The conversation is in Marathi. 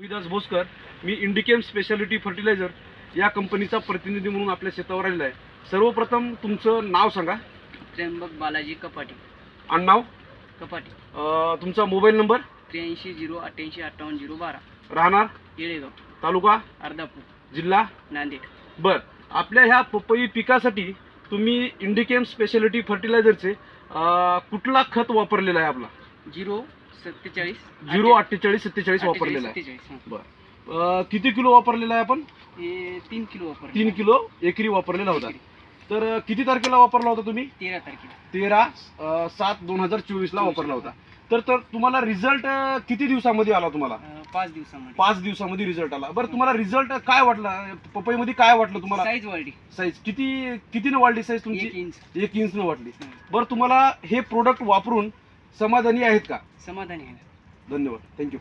विदास भोसकर, मी इंडिकेम स्पेशालिटी फर्टिलायझर या कंपनीचा प्रतिनिधी म्हणून आपल्या शेतावर आलेला आहे. सर्वप्रथम तुमचं नाव सांगा. त्र्यंबक बालाजी कपाटी. आडनाव, कपाटी. तुमचा मोबाईल नंबर, 83 088 58 012. राहणार, येळेगाव, तालुका, अर्धापूर, जिल्हा, नांदेड. बर. आपल्या ह्या पपई पिकासाठी तुम्ही इंडिकेम स्पेशालिटी फर्टिलायझरचे कुठला खत वापरलेला आहे? आपला 047 04847 वापरलेला आहे. 47. बर. किती किलो वापरलेला आहे आपण? हे 3 किलो वापर. 3 किलो एकरी वापरलेला होता. तर किती तारखेला वापरला होता तुम्ही? 13 तारखेला. 13/7/2024 ला वापरला होता. तर तुम्हाला रिझल्ट किती दिवसामध्ये आला? तुम्हाला 5 दिवसामध्ये. 5 दिवसामध्ये रिझल्ट आला. बरं, तुम्हाला रिझल्ट काय वाटला? पपईमध्ये काय वाटलं तुम्हाला? साईज वाढली. साईज कितीनं वाढली? साईज तुमची 1 इंच. 1 इंचनं वाढली. बरं, तुम्हाला हे प्रोडक्ट वापरून समाधानी आहेत का? समाधानी आहे. धन्यवाद, थँक्यू.